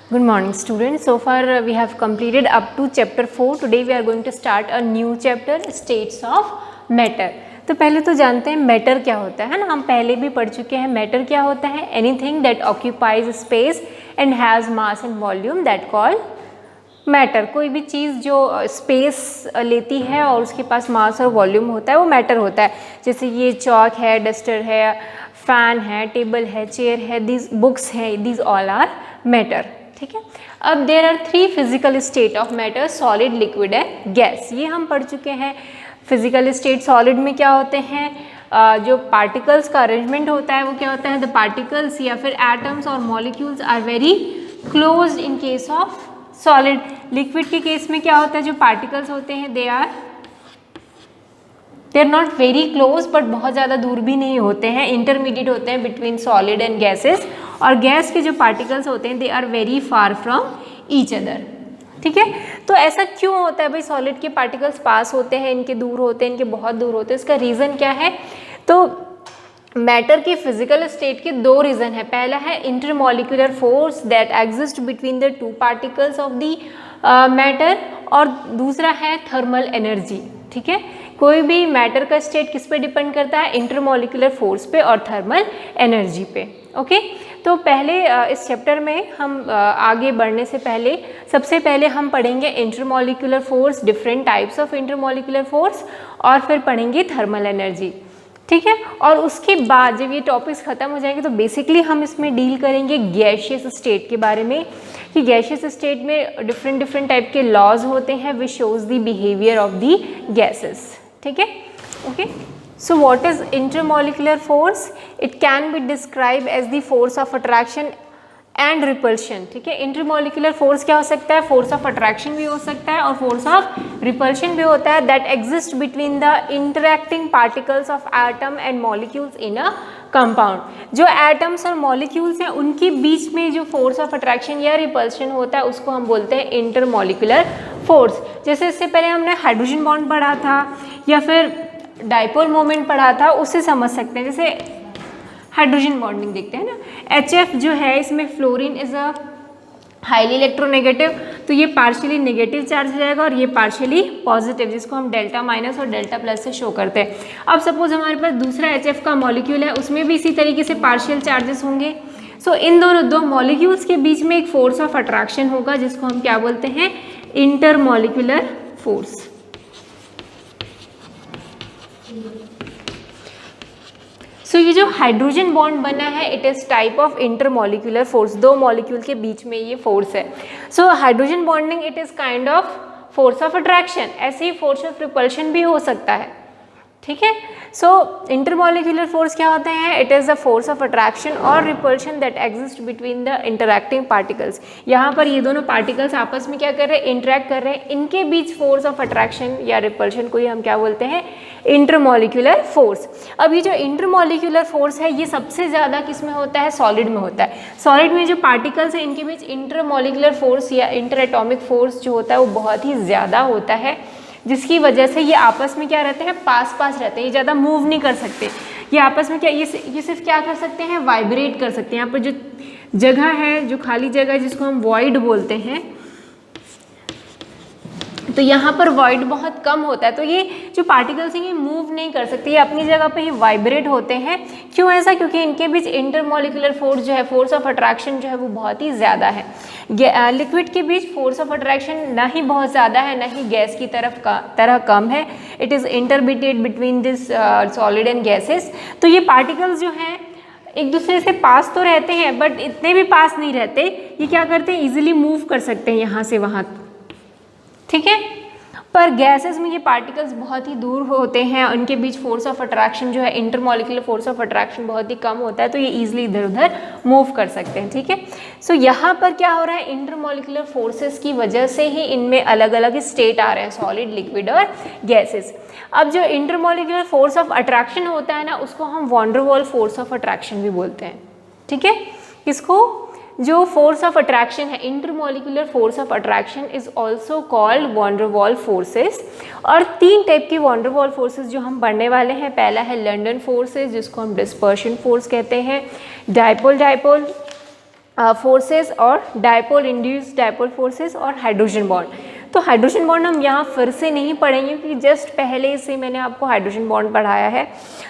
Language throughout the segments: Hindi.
Good morning students. So far we have completed up to chapter 4. Today we are going to start a new chapter, states of matter. तो पहले तो जानते हैं मैटर क्या होता है ना, हम पहले भी पढ़ चुके हैं. मैटर क्या होता है? Anything that occupies space and has mass and volume that call matter. कोई भी चीज़ जो स्पेस लेती है और उसके पास मास और वॉल्यूम होता है वो मैटर होता है. जैसे ये चॉक है, डस्टर है, फैन है, टेबल है, चेयर है, दीज बुक्स हैं, दीज ऑल आर मैटर. ठीक है. अब there are 3 physical state of matter, solid, liquid and gas. ये हम पढ़ चुके हैं. फिजिकल स्टेट सॉलिड में क्या होते हैं, जो पार्टिकल्स का अरेंजमेंट होता है वो क्या होता है, द पार्टिकल्स या फिर एटम्स और molecules are very close in case of solid. Liquid के केस में क्या होता है, जो पार्टिकल्स होते हैं they are not very close but बहुत ज़्यादा दूर भी नहीं होते हैं, इंटरमीडिएट होते हैं बिटवीन सॉलिड एंड गैसेस. और गैस के जो पार्टिकल्स होते हैं they are very far from each other. ठीक है. तो ऐसा क्यों होता है भाई, सॉलिड के पार्टिकल्स पास होते हैं, इनके दूर होते हैं, इनके बहुत दूर होते हैं. इसका रीज़न क्या है? तो मैटर के फिजिकल स्टेट के 2 रीज़न है. पहला है intermolecular force that exist between the 2 particles of the matter, और दूसरा है थर्मल एनर्जी. ठीक है. कोई भी मैटर का स्टेट किस पे डिपेंड करता है, इंटरमॉलिक्यूलर फोर्स पे और थर्मल एनर्जी पे. ओके. तो पहले इस चैप्टर में हम आगे बढ़ने से पहले सबसे पहले हम पढ़ेंगे intermolecular force, different types of intermolecular force, और फिर पढ़ेंगे थर्मल एनर्जी. ठीक है. और उसके बाद जब ये टॉपिक्स ख़त्म हो जाएंगे तो बेसिकली हम इसमें डील करेंगे गैशियस स्टेट के बारे में, कि गैशियस स्टेट में डिफरेंट टाइप के लॉज होते हैं which shows the behaviour of the gases. ठीक है. Okay. So what is intermolecular force? It can be described as the force of attraction and repulsion. ठीक है. इंटरमोलिकुलर फोर्स क्या हो सकता है, फोर्स ऑफ अट्रैक्शन भी हो सकता है और फोर्स ऑफ रिपल्शन भी होता है, that exist between the interacting particles of atom and molecules in a compound. जो एटम्स और मॉलिक्यूल्स हैं उनके बीच में जो फोर्स ऑफ अट्रैक्शन या रिपल्शन होता है उसको हम बोलते हैं इंटरमोलिकुलर फोर्स. जैसे इससे पहले हमने हाइड्रोजन बॉन्ड पढ़ा था या फिर डाइपोल मोमेंट पढ़ा था, उससे समझ सकते हैं. जैसे हाइड्रोजन बॉन्डिंग देखते हैं ना, HF जो है इसमें fluorine is a highly electronegative, तो ये पार्शियली नेगेटिव चार्ज हो जाएगा और ये पार्शियली पॉजिटिव, जिसको हम डेल्टा माइनस और डेल्टा प्लस से शो करते हैं. अब सपोज हमारे पास दूसरा HF का मॉलिक्यूल है, उसमें भी इसी तरीके से पार्शियल चार्जेस होंगे. सो इन दोनों 2 मॉलिक्यूल्स के बीच में एक फोर्स ऑफ अट्रैक्शन होगा जिसको हम क्या बोलते हैं, इंटरमॉलिक्यूलर फोर्स. सो ये जो हाइड्रोजन बॉन्ड बना है it is type of intermolecular force. 2 molecule के बीच में ये फोर्स है. So hydrogen bonding it is kind of force of attraction. ऐसे ही फोर्स ऑफ रिपल्शन भी हो सकता है. ठीक है. सो इंटरमॉलिक्यूलर फोर्स क्या होते हैं, it is the force of attraction और repulsion that exist between the interacting particles. यहाँ पर ये दोनों पार्टिकल्स आपस में क्या कर रहे हैं, इंटरैक्ट कर रहे हैं, इनके बीच फोर्स ऑफ अट्रैक्शन या रिपल्शन को ही हम क्या बोलते हैं, इंटरमॉलिक्यूलर फोर्स. अब ये जो इंटरमॉलिक्यूलर फोर्स है ये सबसे ज़्यादा किस में होता है, सॉलिड में होता है. सॉलिड में जो पार्टिकल्स हैं इनके बीच इंटरमॉलिक्यूलर फोर्स या इंटर एटॉमिक फोर्स जो होता है वो बहुत ही ज़्यादा होता है, जिसकी वजह से ये आपस में क्या रहते हैं, पास रहते हैं, ये ज़्यादा मूव नहीं कर सकते. ये आपस में क्या, ये सिर्फ क्या कर सकते हैं, वाइब्रेट कर सकते हैं. यहाँ पर जो जगह है, जो खाली जगह है जिसको हम वॉइड बोलते हैं, तो यहाँ पर वॉइड बहुत कम होता है, तो ये जो पार्टिकल्स हैं ये मूव नहीं कर सकते, ये अपनी जगह पे ही वाइब्रेट होते हैं. क्यों ऐसा, क्योंकि इनके बीच इंटरमॉलिक्यूलर फोर्स जो है, फोर्स ऑफ अट्रैक्शन जो है वो बहुत ही ज़्यादा है. लिक्विड के बीच फोर्स ऑफ अट्रैक्शन ना ही बहुत ज़्यादा है, ना ही गैस की तरह कम है. It is intermediate between this solid and gases. तो ये पार्टिकल्स जो हैं एक दूसरे से पास तो रहते हैं बट इतने भी पास नहीं रहते. ये क्या करते हैं, ईजिली मूव कर सकते हैं यहाँ से वहाँ. ठीक है. पर गैसेस में ये पार्टिकल्स बहुत ही दूर होते हैं, उनके बीच फोर्स ऑफ अट्रैक्शन जो है, इंटरमॉलिक्यूलर फोर्स ऑफ अट्रैक्शन बहुत ही कम होता है, तो ये इजीली इधर उधर मूव कर सकते हैं. ठीक है. सो यहाँ पर क्या हो रहा है, इंटरमॉलिक्यूलर फोर्सेस की वजह से ही इनमें अलग अलग स्टेट आ रहे हैं, सॉलिड, लिक्विड और गैसेस. अब जो इंटरमॉलिक्यूलर फोर्स ऑफ अट्रैक्शन होता है ना उसको हम वॉन डर वाल फोर्स ऑफ अट्रैक्शन भी बोलते हैं. ठीक है. इसको जो फोर्स ऑफ अट्रैक्शन है, intermolecular force of attraction is also called van der Waals forces. और 3 टाइप की वॉन डर वाल फोर्सेस जो हम पढ़ने वाले हैं. पहला है लंडन फोर्सेस जिसको हम डिस्पर्शन फोर्स कहते हैं, डाइपोल फोर्सेस और डायपोल इंड्यूस्ड डायपोल फोर्सेस और हाइड्रोजन बॉन्ड। तो हाइड्रोजन बॉन्ड हम यहाँ फिर से नहीं पढ़ेंगे क्योंकि जस्ट पहले से मैंने आपको हाइड्रोजन बॉन्ड पढ़ाया है।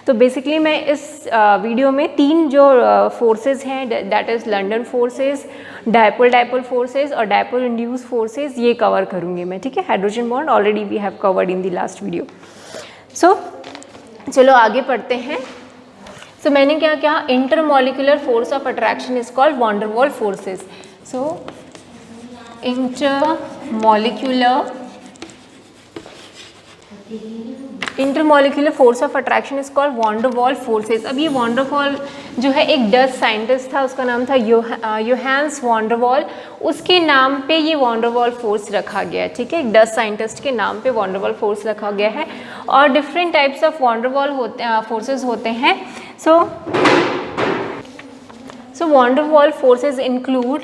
तो बेसिकली मैं इस वीडियो में 3 जो फोर्सेस हैं, that is London forces, dipole forces और डायपोल इंड्यूस फोर्सेस, ये कवर करूँगी मैं, ठीक है। Hydrogen bond already we have covered in the last video. So चलो आगे पढ़ते हैं। सो मैंने क्या कहा, intermolecular force of attraction is called van der Waals forces. So intermolecular force of attraction is called van der Waals forces. अब ये वॉन डर वाल जो है एक डच साइंटिस्ट था, उसका नाम था योहान्स वॉन डर वाल। उसके नाम पे ये वॉन डर वाल फोर्स रखा गया है, ठीक है। एक डच साइंटिस्ट के नाम पे वॉन डर वाल फोर्स रखा गया है और different types of von der Waals forces होते हैं। सो van der Waals forces include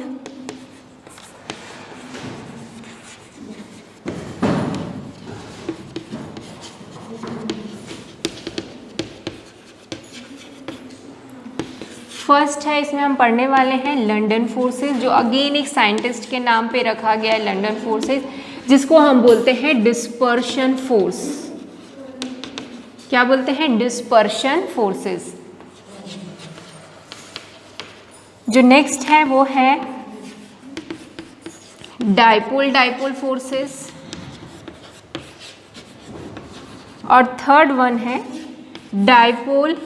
first है, इसमें हम पढ़ने वाले हैं लंदन फोर्सेस, जो अगेन एक साइंटिस्ट के नाम पे रखा गया है, लंदन फोर्सेस, जिसको हम बोलते हैं डिस्पर्शन फोर्स। क्या बोलते हैं? Dispersion forces. जो नेक्स्ट है वो है डायपोल फोर्सेस और थर्ड वन है डायपोल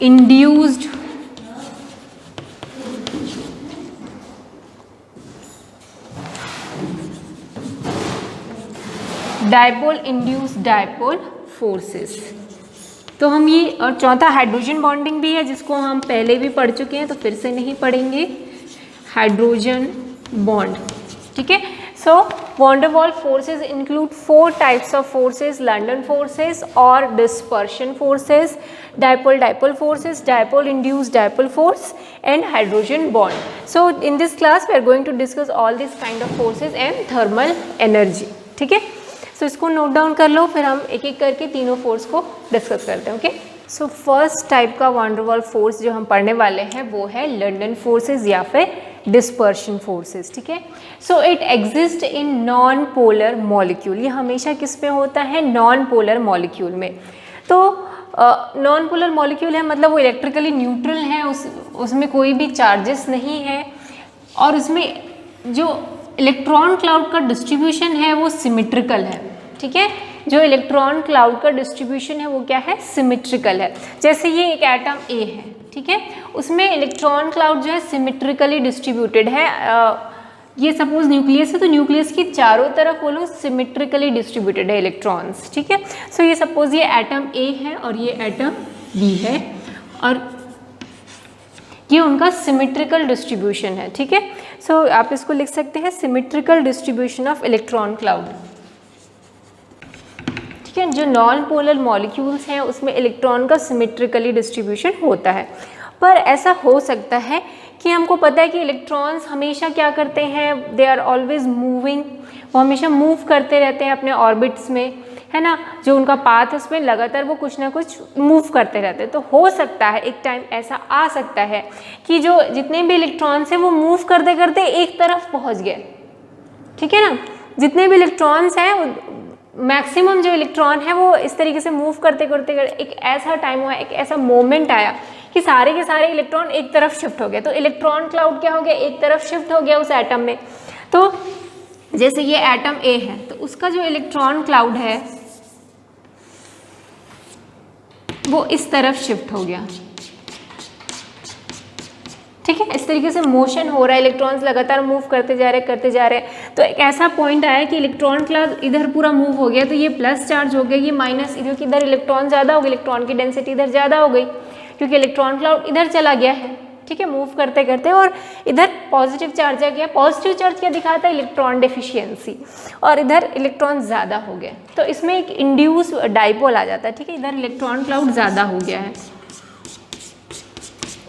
इंड्यूस्ड डायपोल फोर्सेस। तो हम ये, और चौथा हाइड्रोजन बॉन्डिंग भी है जिसको हम पहले भी पढ़ चुके हैं तो फिर से नहीं पढ़ेंगे, हाइड्रोजन बॉन्ड, ठीक है। सो van der Waals forces include 4 types of forces, London forces और dispersion forces, dipole forces, dipole induced dipole force and hydrogen bond. So in this class we are going to discuss all this kind of forces and thermal energy, ठीक है। सो इसको नोट डाउन कर लो, फिर हम एक एक करके तीनों फोर्स को डिस्कस करते हैं, ओके। सो फर्स्ट टाइप का वॉन डर वाल फोर्स जो हम पढ़ने वाले हैं वो है लंदन फोर्सेस या फिर डिस्पर्शन फोर्सेस, ठीक है। So it exist in non polar molecule. ये हमेशा किस में होता है? नॉन पोलर मॉलिक्यूल में। तो नॉन पोलर मॉलिक्यूल है मतलब वो इलेक्ट्रिकली न्यूट्रल है, उसमें कोई भी चार्जेस नहीं है और उसमें जो इलेक्ट्रॉन क्लाउड का डिस्ट्रीब्यूशन है वो सिमेट्रिकल है, ठीक है। जो इलेक्ट्रॉन क्लाउड का डिस्ट्रीब्यूशन है वो क्या है? सिमेट्रिकल है। जैसे ये एक एटम ए है, ठीक है, उसमें इलेक्ट्रॉन क्लाउड जो है सिमेट्रिकली डिस्ट्रीब्यूटेड है। ये सपोज न्यूक्लियस है तो न्यूक्लियस की चारों तरफ वो लोग सिमेट्रिकली डिस्ट्रीब्यूटेड है इलेक्ट्रॉन्स, ठीक है। सो ये सपोज ये एटम ए है और ये एटम बी है और ये उनका सिमेट्रिकल डिस्ट्रीब्यूशन है, ठीक है। सो आप इसको लिख सकते हैं symmetrical distribution of electron cloud, ठीक है। जो नॉन पोलर मॉलिक्यूल्स हैं उसमें इलेक्ट्रॉन का सिमेट्रिकली डिस्ट्रीब्यूशन होता है, पर ऐसा हो सकता है कि हमको पता है कि इलेक्ट्रॉन्स हमेशा क्या करते हैं, दे आर ऑलवेज मूविंग, वो हमेशा मूव करते रहते हैं अपने ऑर्बिट्स में, है ना। जो उनका पाथ है उसमें लगातार वो कुछ ना कुछ मूव करते रहते हैं। तो हो सकता है एक टाइम ऐसा आ सकता है कि जो जितने भी इलेक्ट्रॉन्स हैं वो मूव करते करते एक तरफ पहुंच गए, ठीक है ना। जितने भी इलेक्ट्रॉन्स हैं, मैक्सिमम जो इलेक्ट्रॉन है वो इस तरीके से मूव करते करते एक ऐसा टाइम हुआ, एक ऐसा मोमेंट आया कि सारे के सारे इलेक्ट्रॉन एक तरफ शिफ्ट हो गए। तो इलेक्ट्रॉन क्लाउड क्या हो गया? एक तरफ शिफ्ट हो गया उस एटम में। तो जैसे ये एटम ए है तो उसका जो इलेक्ट्रॉन क्लाउड है वो इस तरफ शिफ्ट हो गया, ठीक है। इस तरीके से मोशन हो रहा है, इलेक्ट्रॉन्स लगातार मूव करते जा रहे हैं। तो एक ऐसा पॉइंट आया कि इलेक्ट्रॉन क्लाउड इधर पूरा मूव हो गया, तो ये प्लस चार्ज हो गया, ये माइनस, क्योंकि इधर इलेक्ट्रॉन ज़्यादा हो गए, इलेक्ट्रॉन की डेंसिटी इधर ज़्यादा हो गई क्योंकि इलेक्ट्रॉन क्लाउड इधर चला गया है, ठीक है, मूव करते करते, और इधर पॉजिटिव चार्ज आ गया। पॉजिटिव चार्ज क्या दिखाता है? इलेक्ट्रॉन डेफिशिएंसी, और इधर इलेक्ट्रॉन ज़्यादा हो गए तो इसमें एक इंड्यूस डाइपोल आ जाता है, ठीक है। इधर इलेक्ट्रॉन क्लाउड ज़्यादा हो गया है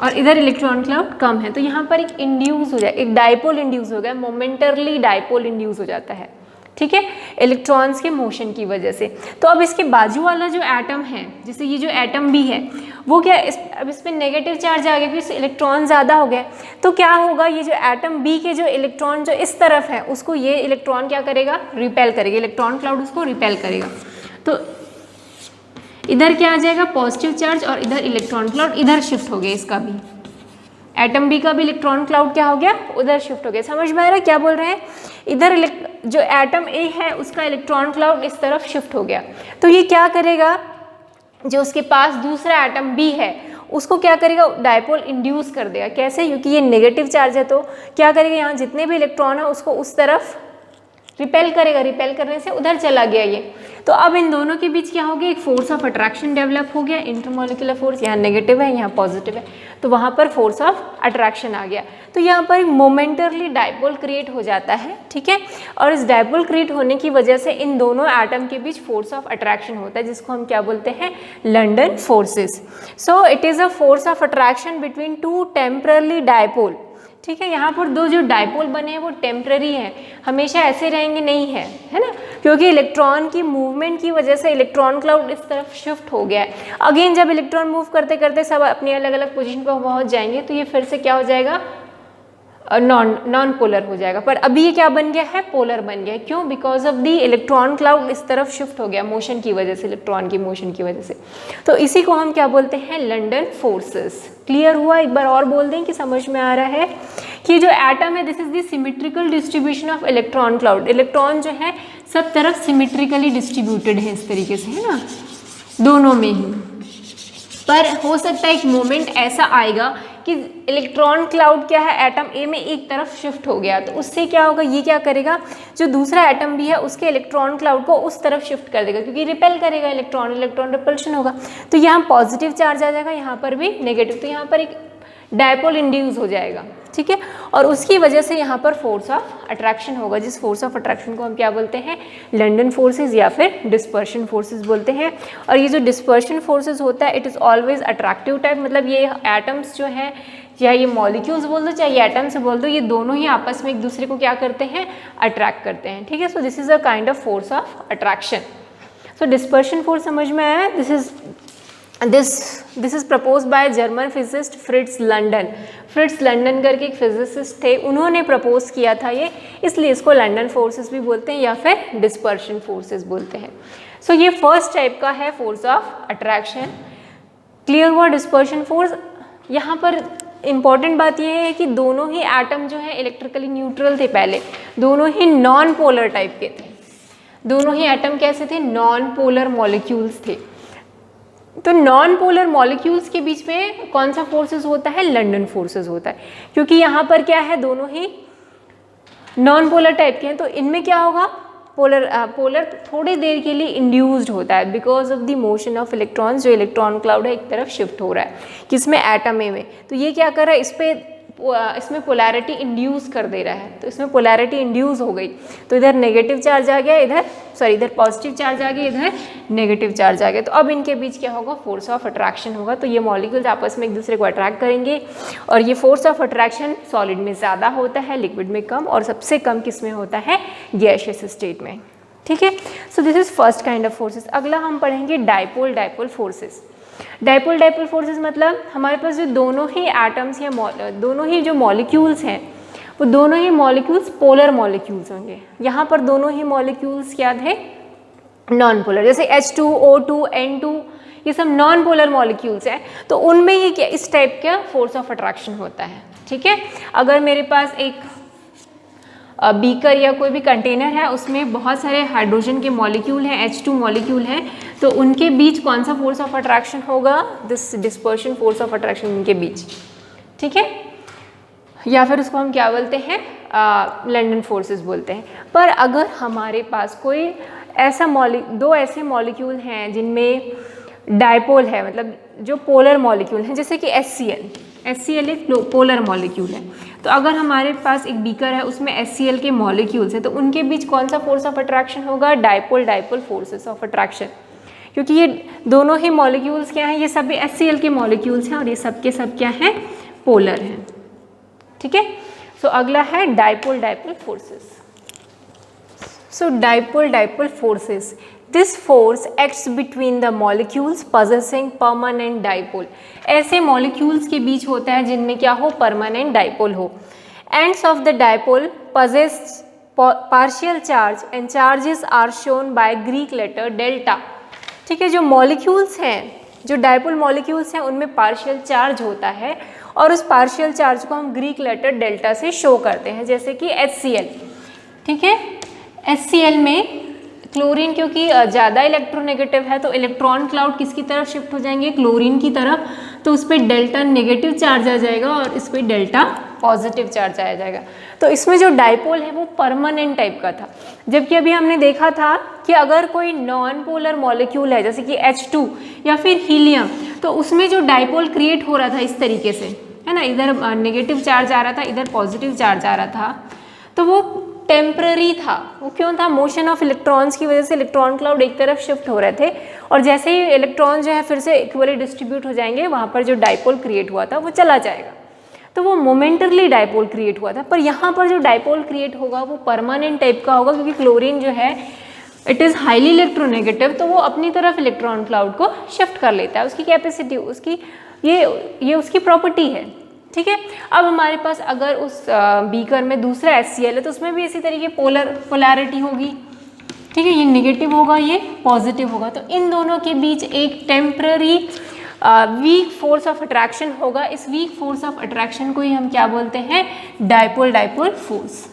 और इधर इलेक्ट्रॉन क्लाउड कम है, तो यहाँ पर एक इंड्यूस हो जाए, एक डाइपोल इंड्यूस हो गया, मोमेंटरली डाइपोल इंड्यूस हो जाता है, ठीक है, इलेक्ट्रॉन्स के मोशन की वजह से। तो अब इसके बाजू वाला जो एटम है, जैसे ये जो एटम भी है, वो क्या अब इस पर नेगेटिव चार्ज आ गया क्योंकि इलेक्ट्रॉन ज़्यादा हो गया, तो क्या होगा, ये जो एटम बी के जो इलेक्ट्रॉन जो इस तरफ है उसको ये इलेक्ट्रॉन क्या करेगा, रिपेल करेगा, इलेक्ट्रॉन क्लाउड उसको रिपेल करेगा। तो इधर क्या आ जाएगा, पॉजिटिव चार्ज, और इधर इलेक्ट्रॉन क्लाउड इधर शिफ्ट हो गया, इसका भी एटम बी का भी इलेक्ट्रॉन क्लाउड क्या हो गया, उधर शिफ्ट हो गया। समझ में आ रहा है क्या बोल रहे हैं, इधर जो एटम ए है उसका इलेक्ट्रॉन क्लाउड इस तरफ शिफ्ट हो गया, तो ये क्या करेगा, जो उसके पास दूसरा एटम बी है उसको क्या करेगा, डायपोल इंड्यूस कर देगा। कैसे, क्योंकि ये नेगेटिव चार्ज है तो क्या करेगा, यहाँ जितने भी इलेक्ट्रॉन है उसको उस तरफ रिपेल करेगा, रिपेल करने से उधर चला गया ये। तो अब इन दोनों के बीच क्या हो गया, एक फोर्स ऑफ अट्रैक्शन डेवलप हो गया, इंटरमोलिकुलर फोर्स, यहाँ नेगेटिव है यहाँ पॉजिटिव है, तो वहाँ पर फोर्स ऑफ अट्रैक्शन आ गया। तो यहाँ पर मोमेंटरली डायपोल क्रिएट हो जाता है, ठीक है। और इस डायपोल क्रिएट होने की वजह से इन दोनों एटम के बीच फोर्स ऑफ अट्रैक्शन होता है, जिसको हम क्या बोलते हैं, London forces. So it is a force of attraction between two temporary dipole, ठीक है। यहाँ पर दो जो डायपोल बने हैं वो टेम्पररी हैं, हमेशा ऐसे रहेंगे नहीं है ना, क्योंकि इलेक्ट्रॉन की मूवमेंट की वजह से इलेक्ट्रॉन क्लाउड इस तरफ शिफ्ट हो गया है। अगेन जब इलेक्ट्रॉन मूव करते करते सब अपनी अलग अलग पोजीशन पर पहुँच जाएंगे तो ये फिर से क्या हो जाएगा, नॉन पोलर हो जाएगा। पर अभी ये क्या बन गया है, पोलर बन गया है। क्यों, because of the electron cloud इस तरफ शिफ्ट हो गया मोशन की वजह से, इलेक्ट्रॉन की मोशन की वजह से। तो इसी को हम क्या बोलते हैं, लंडन फोर्सेस। क्लियर हुआ, एक बार और बोल दें कि समझ में आ रहा है कि जो एटम है this is the symmetrical distribution of electron cloud. Electron जो है सब तरफ सिमेट्रिकली डिस्ट्रीब्यूटेड है इस तरीके से, है ना, दोनों में ही। पर हो सकता है एक मोमेंट ऐसा आएगा कि इलेक्ट्रॉन क्लाउड क्या है, एटम ए में एक तरफ शिफ्ट हो गया, तो उससे क्या होगा, ये क्या करेगा, जो दूसरा एटम भी है उसके इलेक्ट्रॉन क्लाउड को उस तरफ शिफ्ट कर देगा, क्योंकि रिपेल करेगा इलेक्ट्रॉन, इलेक्ट्रॉन रिपल्शन होगा। तो यहाँ पॉजिटिव चार्ज आ जाएगा, यहाँ पर भी नेगेटिव, तो यहाँ पर एक डायपोल इंड्यूस हो जाएगा, ठीक है। और उसकी वजह से यहाँ पर फोर्स ऑफ अट्रैक्शन होगा, जिस फोर्स ऑफ अट्रैक्शन को हम क्या बोलते हैं, लंडन फोर्सेस या फिर डिस्पर्शन फोर्सेस बोलते हैं। और ये जो डिस्पर्शन फोर्सेस होता है it is always attractive type, मतलब ये एटम्स जो है, चाहे ये मॉलिक्यूल्स बोल दो चाहे ये एटम्स बोल दो, ये दोनों ही आपस में एक दूसरे को क्या करते हैं, अट्रैक्ट करते हैं, ठीक है। So this is a kind of force of attraction. So dispersion force समझ में आया, this is propose by German physicist Fritz London. Fritz London करके एक फिजिसिस्ट थे, उन्होंने प्रपोज किया था ये, इसलिए इसको लंडन फोर्सेस भी बोलते हैं या फिर डिस्पर्शन फोर्सेस बोलते हैं। सो ये फर्स्ट टाइप का है फोर्स ऑफ अट्रैक्शन। क्लियर हुआ डिस्पर्शन फोर्स। यहाँ पर इम्पॉर्टेंट बात यह है कि दोनों ही एटम जो है इलेक्ट्रिकली न्यूट्रल थे, पहले दोनों ही नॉन पोलर टाइप के थे, दोनों ही एटम कैसे थे, नॉन पोलर मॉलिक्यूल्स थे। तो नॉन पोलर मॉलिक्यूल्स के बीच में कौन सा फोर्सेस होता है, लंडन फोर्सेस होता है, क्योंकि यहाँ पर क्या है, दोनों ही नॉन पोलर टाइप के हैं, तो इनमें क्या होगा, पोलर थोड़ी देर के लिए इंड्यूस्ड होता है because of the motion of electrons, जो इलेक्ट्रॉन क्लाउड है एक तरफ शिफ्ट हो रहा है, किसमें, एटम ए में। तो ये क्या कर रहा है, इसमें पोलैरिटी इंड्यूस कर दे रहा है, तो इसमें पोलैरिटी इंड्यूस हो गई, तो इधर नेगेटिव चार्ज आ गया, इधर पॉजिटिव चार्ज आ गया, इधर नेगेटिव चार्ज आ गया। तो अब इनके बीच क्या होगा, फोर्स ऑफ अट्रैक्शन होगा, तो ये मॉलिक्यूल्स आपस में एक दूसरे को अट्रैक्ट करेंगे। और ये फोर्स ऑफ अट्रैक्शन सॉलिड में ज़्यादा होता है, लिक्विड में कम, और सबसे कम किस में होता है, गैसियस स्टेट में, ठीक है। So this is first kind of forces. अगला हम पढ़ेंगे डायपोल फोर्सेस। डायपोल फोर्सेस मतलब हमारे पास जो दोनों ही एटम्स या दोनों ही जो मॉलिक्यूल्स हैं वो दोनों ही मॉलिक्यूल्स पोलर मॉलिक्यूल्स होंगे। यहाँ पर दोनों ही मॉलिक्यूल्स क्या थे, नॉन पोलर, जैसे H2O2 N2 ये सब नॉन पोलर मॉलिक्यूल्स हैं, तो उनमें ये क्या इस टाइप का फोर्स ऑफ अट्रैक्शन होता है, ठीक है। अगर मेरे पास एक बीकर या कोई भी कंटेनर है, उसमें बहुत सारे हाइड्रोजन के मॉलिक्यूल हैं, H2 मॉलिक्यूल हैं, तो उनके बीच कौन सा फोर्स ऑफ अट्रैक्शन होगा, this dispersion force of attraction उनके बीच, ठीक है। या फिर उसको हम क्या बोलते हैं, लंडन फोर्सेस बोलते हैं। पर अगर हमारे पास कोई ऐसा दो ऐसे मॉलिक्यूल हैं जिनमें डायपोल है, मतलब जो पोलर मॉलिक्यूल हैं, जैसे कि HCl एक पोलर मॉलिक्यूल है, तो अगर हमारे पास एक बीकर है उसमें HCl के मॉलिक्यूल्स हैं, तो उनके बीच कौन सा फोर्स ऑफ अट्रैक्शन होगा, डायपोल फोर्सेस ऑफ अट्रैक्शन, क्योंकि ये दोनों ही मॉलिक्यूल्स क्या हैं, ये सभी HCl के मॉलिक्यूल्स हैं और ये सब के सब क्या हैं, पोलर हैं, ठीक है। सो अगला है dipole forces. So dipole forces this force acts between the molecules possessing permanent dipole. ऐसे मॉलिक्यूल्स के बीच होता है जिनमें क्या हो, परमानेंट डाइपोल हो। Ends of the dipole possess partial charge and charges are shown by Greek letter delta. ठीक है, जो मॉलिक्यूल्स हैं, जो डाइपोल मॉलिक्यूल्स हैं, उनमें पार्शियल चार्ज होता है और उस पार्शियल चार्ज को हम ग्रीक लेटर डेल्टा से शो करते हैं, जैसे कि HCl। ठीक है, HCl में क्लोरीन क्योंकि ज़्यादा इलेक्ट्रोनेगेटिव है तो इलेक्ट्रॉन क्लाउड किसकी तरफ शिफ्ट हो जाएंगे, क्लोरीन की तरफ, तो उस पर डेल्टा नेगेटिव चार्ज आ जाएगा और इस पर डेल्टा पॉजिटिव चार्ज आ जाएगा। तो इसमें जो डाइपोल है वो परमानेंट टाइप का था, जबकि अभी हमने देखा था कि अगर कोई नॉन पोलर मॉलिक्यूल है जैसे कि H2 या फिर हीलियम, तो उसमें जो डाइपोल क्रिएट हो रहा था इस तरीके से, है ना, इधर नेगेटिव चार्ज आ रहा था, इधर पॉजिटिव चार्ज आ रहा था, तो वो टेम्पररी था। वो क्यों था, मोशन ऑफ इलेक्ट्रॉन्स की वजह से इलेक्ट्रॉन क्लाउड एक तरफ शिफ्ट हो रहे थे और जैसे ही इलेक्ट्रॉन जो है फिर से इक्वली डिस्ट्रीब्यूट हो जाएंगे, वहाँ पर जो डाइपोल क्रिएट हुआ था वो चला जाएगा, तो वो मोमेंटरली डाइपोल क्रिएट हुआ था। पर यहाँ पर जो डाइपोल क्रिएट होगा वो परमानेंट टाइप का होगा, क्योंकि क्लोरीन जो है इट इज़ हाईली इलेक्ट्रोनेगेटिव, तो वो अपनी तरफ इलेक्ट्रॉन क्लाउड को शिफ्ट कर लेता है, उसकी कैपेसिटी, उसकी ये उसकी प्रॉपर्टी है। ठीक है, अब हमारे पास अगर उस बीकर में दूसरा HCl है तो उसमें भी इसी तरीके पोलैरिटी होगी। ठीक है, ये नेगेटिव होगा, ये पॉजिटिव होगा, तो इन दोनों के बीच एक temporary weak force of attraction होगा। इस वीक फोर्स ऑफ अट्रैक्शन को ही हम क्या बोलते हैं, डाइपोल फोर्स।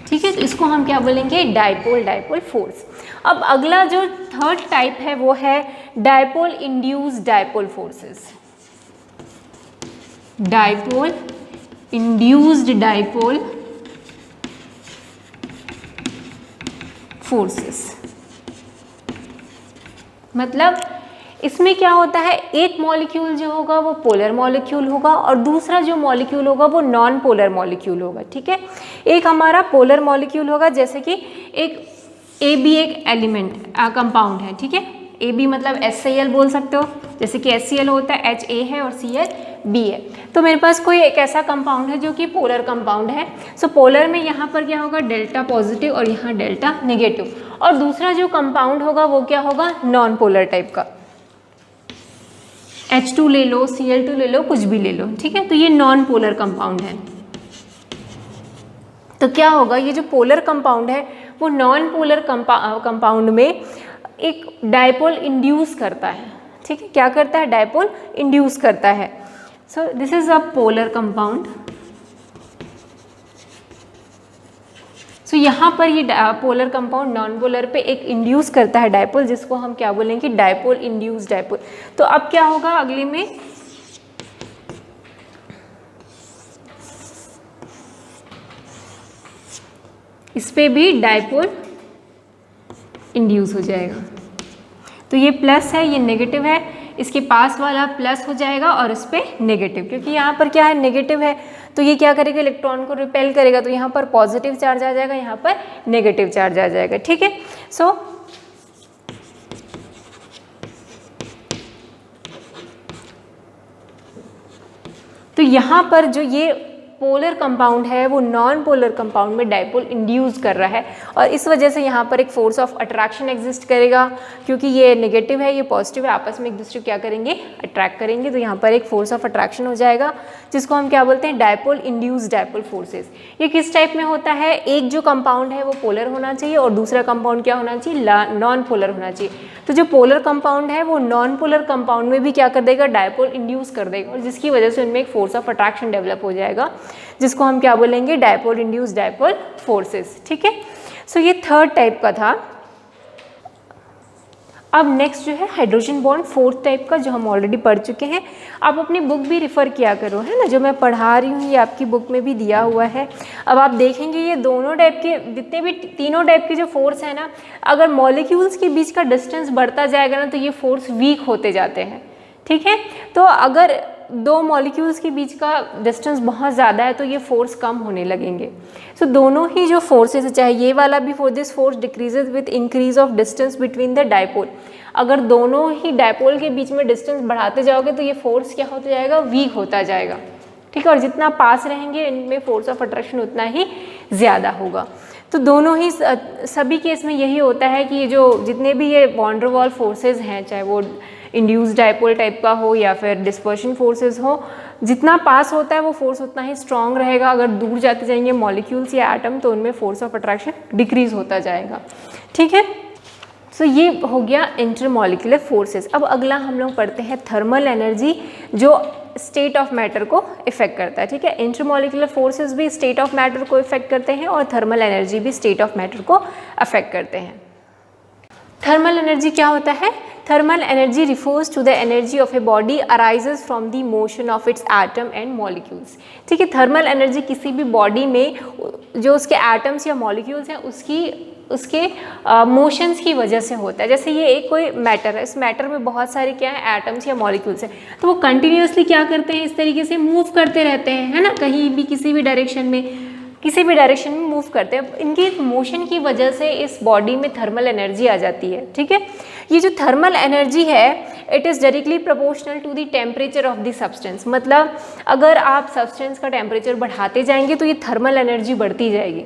ठीक है, तो इसको हम क्या बोलेंगे, डाइपोल फोर्स। अब अगला जो थर्ड टाइप है वो है dipole induced dipole forces. Dipole induced dipole forces, मतलब इसमें क्या होता है, एक मॉलिक्यूल जो होगा वो पोलर मॉलिक्यूल होगा और दूसरा जो मॉलिक्यूल होगा वो नॉन पोलर मॉलिक्यूल होगा। ठीक है, एक हमारा पोलर मॉलिक्यूल होगा, जैसे कि एक AB एक एलिमेंट कंपाउंड है। ठीक है, AB मतलब HCl बोल सकते हो, जैसे कि HCl होता है HA है और Cl B है। तो मेरे पास कोई एक ऐसा कंपाउंड है जो कि पोलर कंपाउंड है। सो पोलर में यहाँ पर क्या होगा, डेल्टा पॉजिटिव और यहाँ डेल्टा नेगेटिव, और दूसरा जो कंपाउंड होगा वो क्या होगा, नॉन पोलर टाइप का, H2 ले लो, Cl2 ले लो, कुछ भी ले लो। ठीक है, तो ये नॉन पोलर कंपाउंड है। तो क्या होगा, ये जो पोलर कंपाउंड है वो नॉन पोलर कंपाउंड में एक डाइपोल इंड्यूस करता है। ठीक है, क्या करता है, डाइपोल इंड्यूस करता है। So this is a polar compound. So यहाँ पर ये पोलर कंपाउंड नॉन पोलर पे एक इंड्यूस करता है डाइपोल, जिसको हम क्या बोलेंगे, डाइपोल इंड्यूस डाइपोल। तो अब क्या होगा अगले में, इस पे भी डाइपोल इंड्यूस हो जाएगा। तो ये प्लस है, ये नेगेटिव है, इसके पास वाला प्लस हो जाएगा और इस पे नेगेटिव, क्योंकि यहाँ पर क्या है, नेगेटिव है, तो ये क्या करेगा, इलेक्ट्रॉन को रिपेल करेगा, तो यहाँ पर पॉजिटिव चार्ज आ जाएगा, यहाँ पर नेगेटिव चार्ज आ जाएगा। ठीक है, सो तो यहाँ पर जो ये पोलर कंपाउंड है वो नॉन पोलर कंपाउंड में डाइपोल इंड्यूस कर रहा है, और इस वजह से यहाँ पर एक फोर्स ऑफ अट्रैक्शन एग्जिस्ट करेगा, क्योंकि ये नेगेटिव है, ये पॉजिटिव है, आपस में एक दूसरे को क्या करेंगे, अट्रैक्ट करेंगे, तो यहाँ पर एक फोर्स ऑफ अट्रैक्शन हो जाएगा, जिसको हम क्या बोलते हैं, डाइपोल इंड्यूस डाइपोल फोर्सेस। ये किस टाइप में होता है, एक जो कंपाउंड है वो पोलर होना चाहिए और दूसरा कंपाउंड क्या होना चाहिए, नॉन पोलर होना चाहिए। तो जो पोलर कंपाउंड है वो नॉन पोलर कंपाउंड में भी क्या कर देगा, डाइपोल इंड्यूस कर देगा, और जिसकी वजह से उनमें एक फोर्स ऑफ अट्रैक्शन डेवलप हो जाएगा, जिसको हम क्या बोलेंगे, डाइपोल इंड्यूस डाइपोल फोर्सेस। ठीक है, सो ये थर्ड टाइप का था। अब नेक्स्ट जो है हाइड्रोजन बॉन्ड, फोर्थ टाइप का, जो हम ऑलरेडी पढ़ चुके हैं। आप अपनी बुक भी रिफ़र किया करो, है ना, जो मैं पढ़ा रही हूँ ये आपकी बुक में भी दिया हुआ है। अब आप देखेंगे ये दोनों टाइप के, जितने भी तीनों टाइप के जो फोर्स है ना, अगर मॉलिक्यूल्स के बीच का डिस्टेंस बढ़ता जाएगा ना तो ये फोर्स वीक होते जाते हैं। ठीक है, तो अगर दो मॉलिक्यूल्स के बीच का डिस्टेंस बहुत ज़्यादा है तो ये फोर्स कम होने लगेंगे। सो दोनों ही जो फोर्सेस, चाहे ये वाला भी force, this force decreases with increase of distance between the dipole. अगर दोनों ही डाइपोल के बीच में डिस्टेंस बढ़ाते जाओगे तो ये फोर्स क्या होता जाएगा, वीक होता जाएगा। ठीक है, और जितना पास रहेंगे इनमें फोर्स ऑफ अट्रैक्शन उतना ही ज़्यादा होगा। तो दोनों ही सभी केस में यही होता है कि जो जितने भी ये वॉन डेर वाल फोर्सेज हैं, चाहे वो इंड्यूस्ड डाइपोल टाइप का हो या फिर डिस्पर्शन फोर्सेज हो, जितना पास होता है वो फोर्स उतना ही स्ट्रॉन्ग रहेगा। अगर दूर जाते जाएंगे मॉलिक्यूल्स या एटम तो उनमें फोर्स ऑफ अट्रैक्शन डिक्रीज होता जाएगा। ठीक है, सो ये हो गया इंटरमॉलिक्यूलर फोर्सेस। अब अगला हम लोग पढ़ते हैं थर्मल एनर्जी, जो स्टेट ऑफ मैटर को इफेक्ट करता है। ठीक है, इंटरमॉलिक्यूलर फोर्सेस भी स्टेट ऑफ मैटर को इफेक्ट करते हैं और थर्मल एनर्जी भी स्टेट ऑफ मैटर को अफेक्ट करते हैं। थर्मल एनर्जी क्या होता है? Thermal energy refers to the energy of a body arises from the motion of its atom and molecules. ठीक है, थर्मल एनर्जी किसी भी बॉडी में जो उसके एटम्स या मॉलिक्यूल्स हैं उसके मोशंस की वजह से होता है। जैसे ये एक कोई मैटर है, इस मैटर में बहुत सारे क्या है, एटम्स या मॉलिक्यूल्स हैं, तो वो कंटिन्यूसली क्या करते हैं, इस तरीके से मूव करते रहते हैं, है ना, कहीं भी किसी भी डायरेक्शन में मूव करते हैं। इनकी मोशन की वजह से इस बॉडी में थर्मल एनर्जी आ जाती है। ठीक है, ये जो थर्मल एनर्जी है it is directly proportional to the temperature of the substance. मतलब अगर आप सब्सटेंस का टेम्परेचर बढ़ाते जाएंगे तो ये थर्मल एनर्जी बढ़ती जाएगी,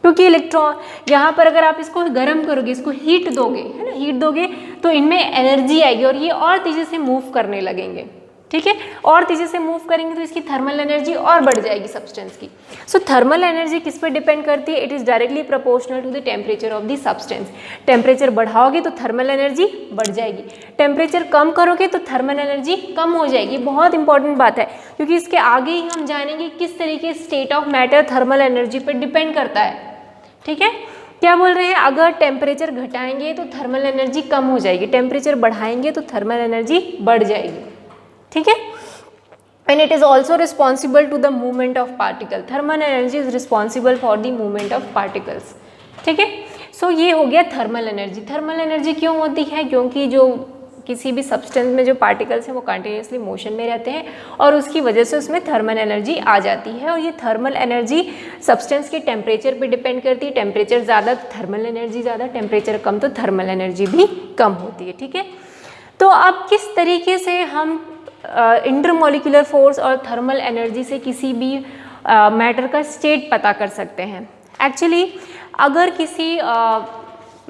क्योंकि इलेक्ट्रॉन यहाँ पर अगर आप इसको गर्म करोगे, इसको हीट दोगे, है ना, हीट दोगे तो इनमें एनर्जी आएगी और ये और तेज़ी से मूव करने लगेंगे। ठीक है, और तेज़ी से मूव करेंगे तो इसकी थर्मल एनर्जी और बढ़ जाएगी सब्सटेंस की। सो थर्मल एनर्जी किस पे डिपेंड करती है? It is directly proportional to the temperature of the substance. Temperature बढ़ाओगे तो थर्मल एनर्जी बढ़ जाएगी, टेम्परेचर कम करोगे तो थर्मल एनर्जी कम हो जाएगी। बहुत इंपॉर्टेंट बात है, क्योंकि इसके आगे ही हम जानेंगे किस तरीके state of matter thermal energy पर डिपेंड करता है। ठीक है, क्या बोल रहे हैं, अगर टेम्परेचर घटाएंगे तो थर्मल एनर्जी कम हो जाएगी, टेम्परेचर बढ़ाएंगे तो थर्मल एनर्जी बढ़ जाएगी। ठीक है, and it is also responsible to the movement of particle. Thermal energy is responsible for the movement of particles. ठीक है, सो ये हो गया थर्मल एनर्जी। थर्मल एनर्जी क्यों होती है? क्योंकि जो किसी भी सब्सटेंस में जो पार्टिकल्स हैं वो कंटिन्यूसली मोशन में रहते हैं और उसकी वजह से उसमें थर्मल एनर्जी आ जाती है। और ये थर्मल एनर्जी सब्सटेंस के टेम्परेचर पे डिपेंड करती है। टेम्परेचर ज़्यादा तो थर्मल एनर्जी ज़्यादा, टेम्परेचर कम तो थर्मल एनर्जी भी कम होती है। ठीक है, तो अब किस तरीके से हम इंटरमॉलिक्यूलर फोर्स और थर्मल एनर्जी से किसी भी मैटर का स्टेट पता कर सकते हैं? एक्चुअली अगर किसी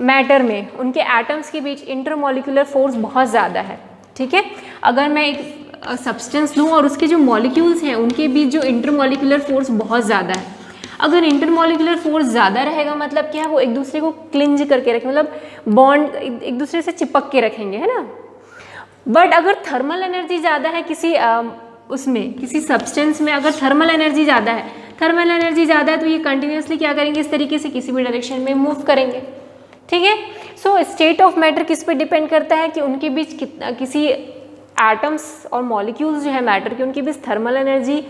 मैटर में उनके एटम्स के बीच इंटरमॉलिक्यूलर फोर्स बहुत ज़्यादा है, ठीक है, अगर मैं एक सब्सटेंस लूँ और उसके जो मॉलिक्यूल्स हैं उनके बीच जो इंटरमॉलिक्यूलर फोर्स बहुत ज़्यादा है, अगर इंटरमॉलिक्यूलर फोर्स ज़्यादा रहेगा मतलब क्या है, वो एक दूसरे को क्लिंज करके रखें, मतलब बॉन्ड एक दूसरे से चिपक के रखेंगे, है ना। बट अगर थर्मल एनर्जी ज़्यादा है किसी सब्सटेंस में अगर थर्मल एनर्जी ज़्यादा है तो ये कंटिन्यूसली क्या करेंगे, इस तरीके से किसी भी डायरेक्शन में मूव करेंगे। ठीक है, सो स्टेट ऑफ मैटर किस पे डिपेंड करता है कि उनके बीच किसी एटम्स और मॉलिक्यूल्स जो है मैटर के, उनके बीच थर्मल एनर्जी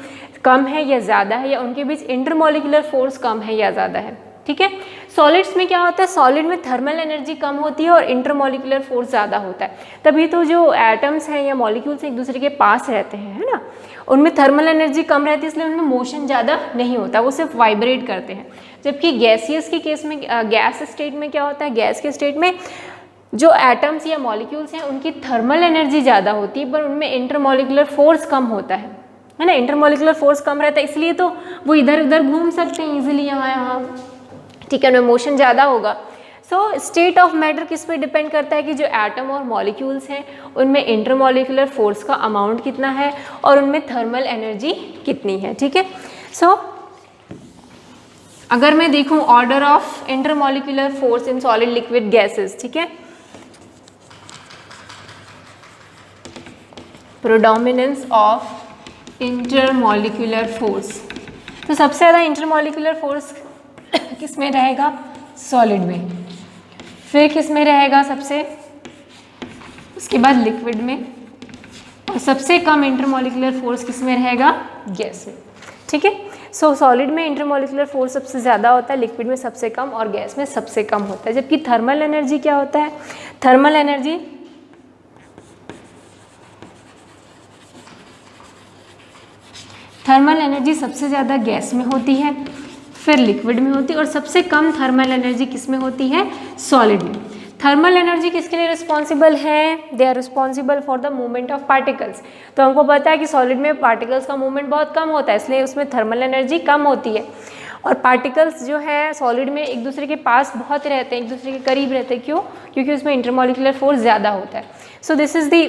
कम है या ज़्यादा है, या उनके बीच इंटरमॉलिक्यूलर फोर्स कम है या ज़्यादा है। ठीक है, सॉलिड्स में क्या होता है, सॉलिड में थर्मल एनर्जी कम होती है और इंटरमॉलिक्यूलर फोर्स ज़्यादा होता है, तभी तो जो एटम्स हैं या मॉलिक्यूल्स एक दूसरे के पास रहते हैं, है ना, उनमें थर्मल एनर्जी कम रहती है, इसलिए उनमें मोशन ज़्यादा नहीं होता, वो सिर्फ वाइब्रेट करते हैं। जबकि गैसियस के केस में, गैस स्टेट में क्या होता है, गैस के स्टेट में जो एटम्स या मॉलिक्यूल्स हैं उनकी थर्मल एनर्जी ज़्यादा होती है पर उनमें इंटरमॉलिक्यूलर फोर्स कम होता है ना, इंटरमॉलिक्यूलर फोर्स कम रहता है, इसलिए तो वो इधर उधर घूम सकते हैं इजीली यहाँ, ठीक है, उनमें मोशन ज़्यादा होगा। सो स्टेट ऑफ मैटर किस पे डिपेंड करता है कि जो एटम और मॉलिक्यूल्स हैं उनमें इंटरमॉलिक्यूलर फोर्स का अमाउंट कितना है और उनमें थर्मल एनर्जी कितनी है। ठीक है, सो अगर मैं देखूं order of intermolecular force in solid liquid gases, ठीक है, प्रोडोमिनेंस ऑफ इंटरमॉलिक्यूलर फोर्स, तो सबसे ज़्यादा इंटरमॉलिक्यूलर फोर्स किस में रहेगा, सॉलिड में, फिर किस में रहेगा सबसे, उसके बाद लिक्विड में, और सबसे कम इंटरमॉलिक्यूलर फोर्स किस में रहेगा, गैस में। ठीक है, सो सॉलिड में इंटरमॉलिक्यूलर फोर्स सबसे ज़्यादा होता है, लिक्विड में सबसे कम और गैस में सबसे कम होता है। जबकि थर्मल एनर्जी क्या होता है, थर्मल एनर्जी सबसे ज़्यादा गैस में होती है, फिर लिक्विड में होती है, और सबसे कम थर्मल एनर्जी किस में होती है, सॉलिड में। थर्मल एनर्जी किसके लिए रिस्पॉन्सिबल है? They are responsible for the movement of particles. तो हमको पता है कि सॉलिड में पार्टिकल्स का मूवमेंट बहुत कम होता है, इसलिए उसमें थर्मल एनर्जी कम होती है। और पार्टिकल्स जो है सॉलिड में एक दूसरे के पास बहुत रहते हैं, एक दूसरे के करीब रहते हैं। क्यों? क्योंकि उसमें इंटरमॉलिक्यूलर फोर्स ज़्यादा होता है। सो दिस इज़ दी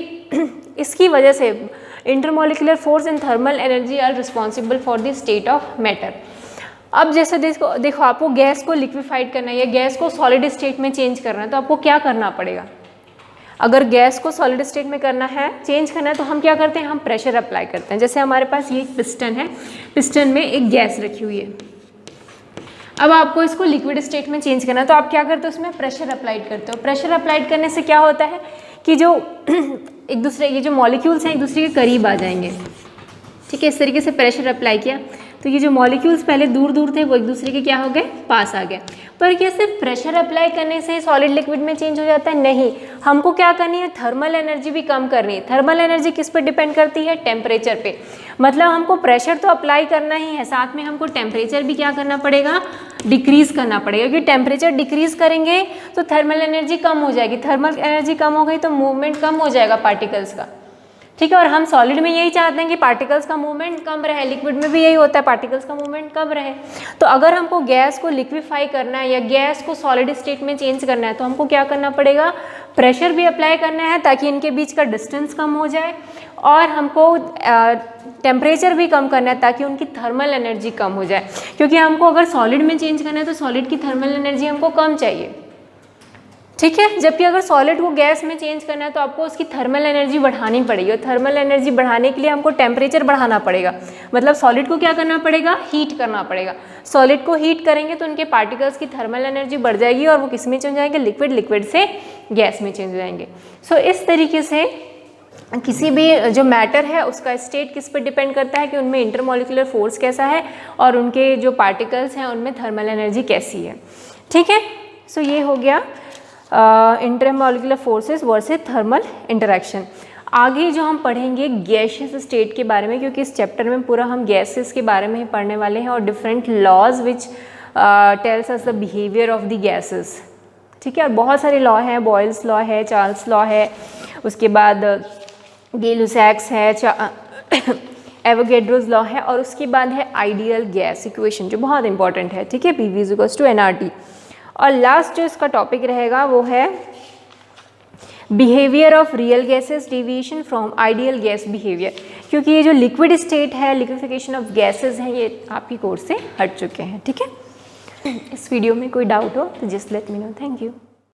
इसकी वजह से intermolecular force and thermal energy are responsible for the state of matter. अब जैसे देखो आपको गैस को लिक्विफाइड करना है या गैस को सॉलिड स्टेट में चेंज करना है, तो आपको क्या करना पड़ेगा? अगर गैस को सॉलिड स्टेट में करना है, चेंज करना है, तो हम क्या करते हैं? हम प्रेशर अप्लाई करते हैं। जैसे हमारे पास ये एक पिस्टन है, पिस्टन में एक गैस रखी हुई है। अब आपको इसको लिक्विड स्टेट में चेंज करना है, तो आप क्या करते हो? उसमें प्रेशर अप्लाइड करते हो। प्रेशर अप्लाइड करने से क्या होता है कि जो एक दूसरे ये जो मॉलिक्यूल्स हैं एक दूसरे के करीब आ जाएंगे। ठीक है, इस तरीके से प्रेशर अप्लाई किया तो ये जो मॉलिक्यूल्स पहले दूर दूर थे वो एक दूसरे के क्या हो गए? पास आ गए। पर क्या सिर्फ प्रेशर अप्लाई करने से सॉलिड लिक्विड में चेंज हो जाता है? नहीं, हमको क्या करनी है? थर्मल एनर्जी भी कम करनी है। थर्मल एनर्जी किस पर डिपेंड करती है? टेम्परेचर पे। मतलब हमको प्रेशर तो अप्लाई करना ही है, साथ में हमको टेम्परेचर भी क्या करना पड़ेगा? डिक्रीज करना पड़ेगा। क्योंकि टेम्परेचर डिक्रीज करेंगे तो थर्मल एनर्जी कम हो जाएगी। थर्मल एनर्जी कम हो गई तो मूवमेंट कम हो जाएगा पार्टिकल्स का। ठीक है, और हम सॉलिड में यही चाहते हैं कि पार्टिकल्स का मूवमेंट कम रहे, लिक्विड में भी यही होता है, पार्टिकल्स का मूवमेंट कम रहे। तो अगर हमको गैस को लिक्विफाई करना है या गैस को सॉलिड स्टेट में चेंज करना है, तो हमको क्या करना पड़ेगा? प्रेशर भी अप्लाई करना है ताकि इनके बीच का डिस्टेंस कम हो जाए, और हमको टेम्परेचर भी कम करना है ताकि उनकी थर्मल एनर्जी कम हो जाए। क्योंकि हमको अगर सॉलिड में चेंज करना है तो सॉलिड की थर्मल एनर्जी हमको कम चाहिए। ठीक है, जबकि अगर सॉलिड को गैस में चेंज करना है तो आपको उसकी थर्मल एनर्जी बढ़ानी पड़ेगी, और थर्मल एनर्जी बढ़ाने के लिए हमको टेम्परेचर बढ़ाना पड़ेगा। मतलब सॉलिड को क्या करना पड़ेगा? हीट करना पड़ेगा। सॉलिड को हीट करेंगे तो उनके पार्टिकल्स की थर्मल एनर्जी बढ़ जाएगी और वो किस में चेंज जाएंगे? लिक्विड, लिक्विड से गैस में चेंज हो जाएंगे। सो इस तरीके से किसी भी जो मैटर है उसका स्टेट किस पर डिपेंड करता है कि उनमें इंटरमॉलिक्यूलर फोर्स कैसा है और उनके जो पार्टिकल्स हैं उनमें थर्मल एनर्जी कैसी है। ठीक है, सो ये हो गया intermolecular forces versus thermal interaction. आगे जो हम पढ़ेंगे गैसियस स्टेट के बारे में, क्योंकि इस चैप्टर में पूरा हम गैसेस के बारे में ही पढ़ने वाले हैं और different laws which tells us the behaviour of the gases. ठीक है, और बहुत सारे लॉ हैं, बॉयल्स लॉ है, चार्ल्स लॉ है, उसके बाद गै-लुसैक्स है, एवोगैड्रोस लॉ है, और उसके बाद है आइडियल गैस इक्वेशन जो बहुत इंपॉर्टेंट है। ठीक है, PV=nRT। और लास्ट जो इसका टॉपिक रहेगा वो है behaviour of real gases, deviation from ideal gas behaviour. क्योंकि ये जो लिक्विड स्टेट है, लिक्विफिकेशन ऑफ गैसेस हैं, ये आपकी कोर्स से हट चुके हैं। ठीक है, इस वीडियो में कोई डाउट हो तो just let me know. Thank you.